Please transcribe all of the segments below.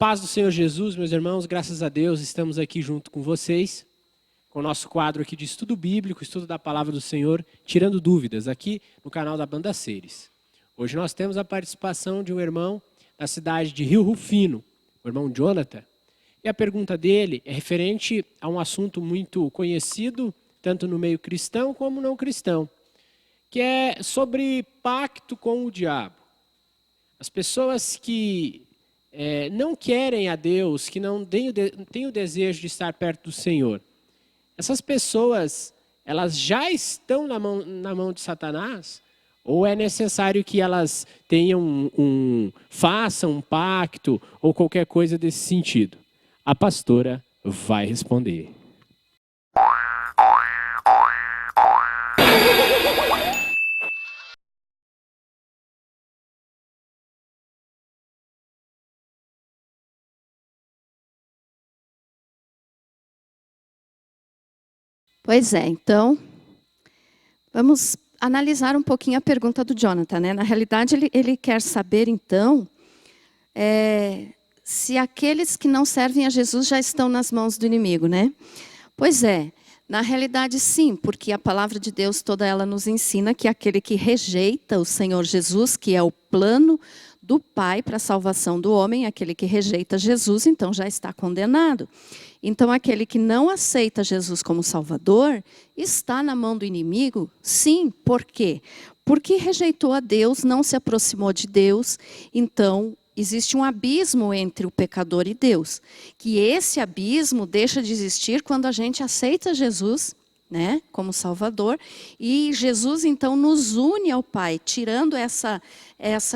paz do Senhor Jesus, meus irmãos, graças a Deus, estamos aqui junto com vocês, com o nosso quadro aqui de estudo bíblico, estudo da palavra do Senhor, tirando dúvidas, aqui no canal da Banda Ceres. Hoje nós temos a participação de um irmão da cidade de Rio Rufino, o irmão Jonathan, e a pergunta dele é referente a um assunto muito conhecido, tanto no meio cristão como não cristão, que é sobre pacto com o diabo. As pessoas que não querem a Deus, que não têm o desejo de estar perto do Senhor, essas pessoas, elas já estão na mão de Satanás? Ou é necessário que elas façam um pacto ou qualquer coisa desse sentido? A pastora vai responder. Pois é, então, vamos analisar um pouquinho a pergunta do Jonathan, né? Na realidade, ele quer saber, então, se aqueles que não servem a Jesus já estão nas mãos do inimigo, né? Pois é, na realidade, sim, porque a palavra de Deus toda ela nos ensina que aquele que rejeita o Senhor Jesus, que é o plano do Pai para a salvação do homem, aquele que rejeita Jesus, então já está condenado. Então, aquele que não aceita Jesus como Salvador, está na mão do inimigo? Sim, por quê? Porque rejeitou a Deus, não se aproximou de Deus, então existe um abismo entre o pecador e Deus. Que esse abismo deixa de existir quando a gente aceita Jesus, né, como Salvador, e Jesus então nos une ao Pai, tirando essa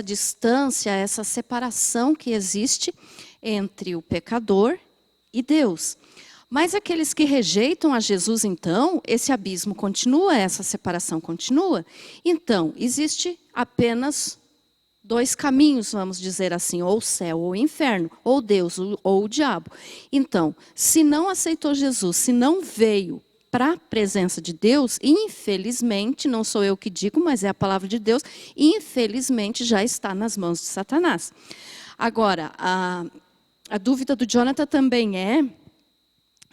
distância, essa separação que existe entre o pecador e Deus. Mas aqueles que rejeitam a Jesus, então, esse abismo continua, essa separação continua. Então, existe apenas dois caminhos, vamos dizer assim, ou o céu ou o inferno, ou Deus ou o diabo. Então, se não aceitou Jesus, se não veio para a presença de Deus, infelizmente, não sou eu que digo, mas é a palavra de Deus, infelizmente já está nas mãos de Satanás. Agora, a dúvida do Jonathan também é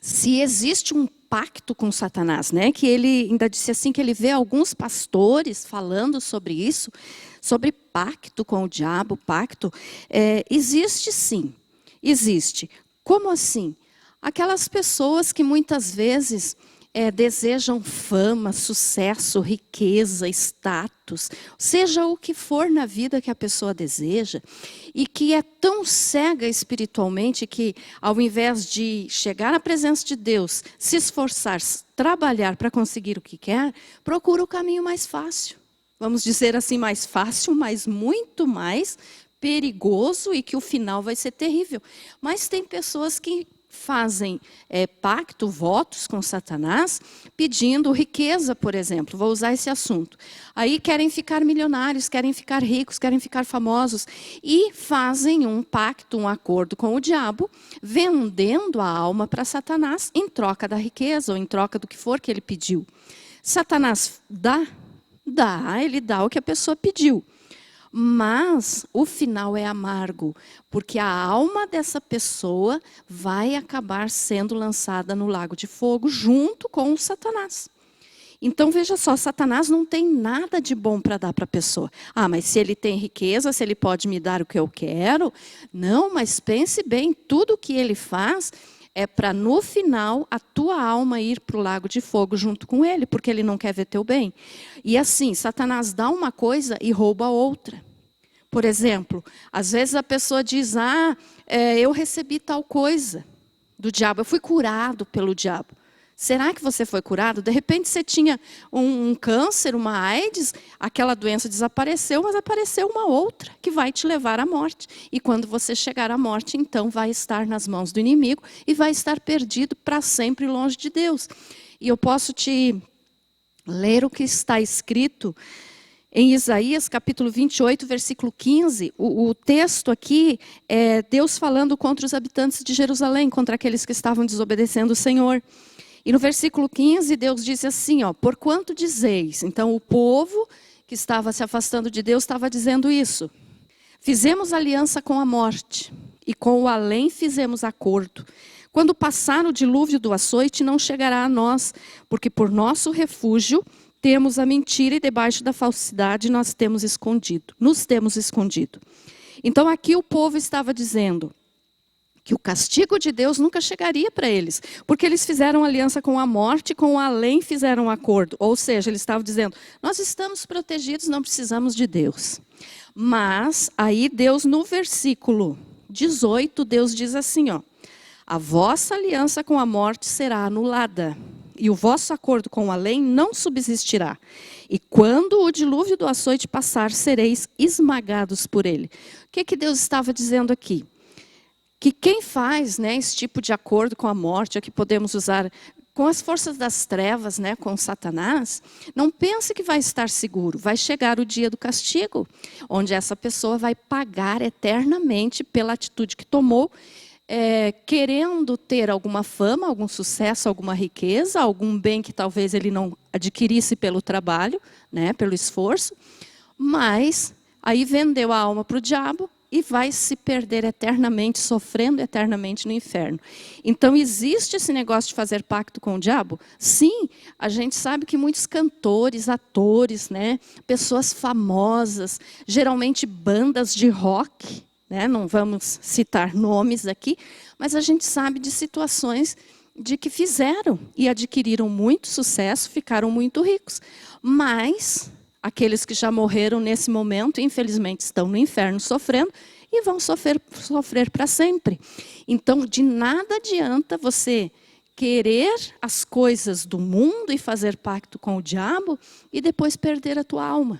se existe um pacto com Satanás, né? Que ele ainda disse assim que ele vê alguns pastores falando sobre isso, sobre pacto com o diabo, pacto. Existe sim, existe. Como assim? Aquelas pessoas que muitas vezes desejam fama, sucesso, riqueza, status, seja o que for na vida que a pessoa deseja, e que é tão cega espiritualmente que, ao invés de chegar na presença de Deus, se esforçar, trabalhar para conseguir o que quer, procura o caminho mais fácil. Vamos dizer assim, mais fácil, mas muito mais perigoso e que o final vai ser terrível. Mas tem pessoas que fazem pacto, votos com Satanás, pedindo riqueza, por exemplo. Vou usar esse assunto. Aí querem ficar milionários, querem ficar ricos, querem ficar famosos. E fazem um pacto, um acordo com o diabo, vendendo a alma para Satanás em troca da riqueza ou em troca do que for que ele pediu. Satanás dá? Dá, ele dá o que a pessoa pediu. Mas o final é amargo, porque a alma dessa pessoa vai acabar sendo lançada no lago de fogo junto com o Satanás. Então veja só, Satanás não tem nada de bom para dar para a pessoa. Ah, mas se ele tem riqueza, se ele pode me dar o que eu quero? Não, mas pense bem, tudo o que ele faz é para no final a tua alma ir para o lago de fogo junto com ele, porque ele não quer ver teu bem. E assim, Satanás dá uma coisa e rouba outra. Por exemplo, às vezes a pessoa diz, eu recebi tal coisa do diabo, eu fui curado pelo diabo. Será que você foi curado? De repente você tinha um câncer, uma AIDS, aquela doença desapareceu, mas apareceu uma outra que vai te levar à morte. E quando você chegar à morte, então vai estar nas mãos do inimigo e vai estar perdido para sempre longe de Deus. E eu posso te ler o que está escrito em Isaías capítulo 28, versículo 15. O texto aqui é Deus falando contra os habitantes de Jerusalém, contra aqueles que estavam desobedecendo o Senhor. E no versículo 15, Deus diz assim, porquanto dizeis, então o povo que estava se afastando de Deus estava dizendo isso. Fizemos aliança com a morte, e com o além fizemos acordo. Quando passar o dilúvio do açoite, não chegará a nós, porque por nosso refúgio temos a mentira e debaixo da falsidade nos temos escondido. Então aqui o povo estava dizendo que o castigo de Deus nunca chegaria para eles, porque eles fizeram aliança com a morte, com o além fizeram acordo. Ou seja, eles estavam dizendo, nós estamos protegidos, não precisamos de Deus. Mas aí Deus, no versículo 18, Deus diz assim, ó, a vossa aliança com a morte será anulada, e o vosso acordo com o além não subsistirá. E quando o dilúvio do açoite passar, sereis esmagados por ele. O que Deus estava dizendo aqui? Que quem faz, né, esse tipo de acordo com a morte, que podemos usar com as forças das trevas, né, com Satanás, não pense que vai estar seguro. Vai chegar o dia do castigo, onde essa pessoa vai pagar eternamente pela atitude que tomou, querendo ter alguma fama, algum sucesso, alguma riqueza, algum bem que talvez ele não adquirisse pelo trabalho, né, pelo esforço, mas aí vendeu a alma para o diabo e vai se perder eternamente, sofrendo eternamente no inferno. Então existe esse negócio de fazer pacto com o diabo? Sim, a gente sabe que muitos cantores, atores, né, pessoas famosas, geralmente bandas de rock, né, não vamos citar nomes aqui, mas a gente sabe de situações de que fizeram e adquiriram muito sucesso, ficaram muito ricos. Mas aqueles que já morreram nesse momento, infelizmente, estão no inferno sofrendo e vão sofrer para sempre. Então, de nada adianta você querer as coisas do mundo e fazer pacto com o diabo e depois perder a tua alma.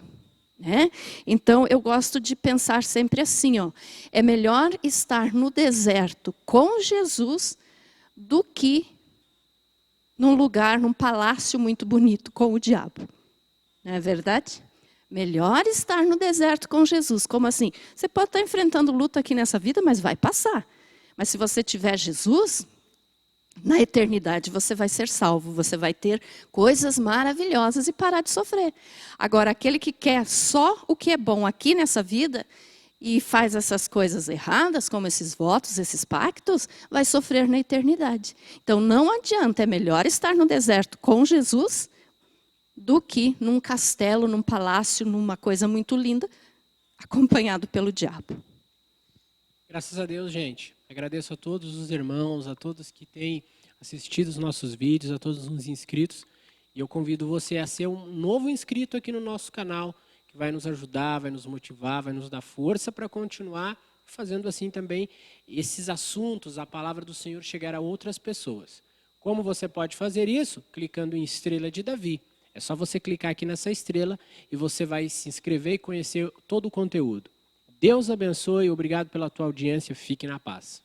Né? Então, eu gosto de pensar sempre assim, ó, é melhor estar no deserto com Jesus do que num lugar, num palácio muito bonito com o diabo. Não é verdade? Melhor estar no deserto com Jesus. Como assim? Você pode estar enfrentando luta aqui nessa vida, mas vai passar. Mas se você tiver Jesus, na eternidade você vai ser salvo. Você vai ter coisas maravilhosas e parar de sofrer. Agora, aquele que quer só o que é bom aqui nessa vida e faz essas coisas erradas, como esses votos, esses pactos, vai sofrer na eternidade. Então, não adianta. É melhor estar no deserto com Jesus do que num castelo, num palácio, numa coisa muito linda, acompanhado pelo diabo. Graças a Deus, gente. Agradeço a todos os irmãos, a todos que têm assistido os nossos vídeos, a todos os inscritos. E eu convido você a ser um novo inscrito aqui no nosso canal, que vai nos ajudar, vai nos motivar, vai nos dar força para continuar fazendo assim também esses assuntos, a palavra do Senhor chegar a outras pessoas. Como você pode fazer isso? Clicando em Estrela de Davi. É só você clicar aqui nessa estrela e você vai se inscrever e conhecer todo o conteúdo. Deus abençoe, obrigado pela tua audiência, fique na paz.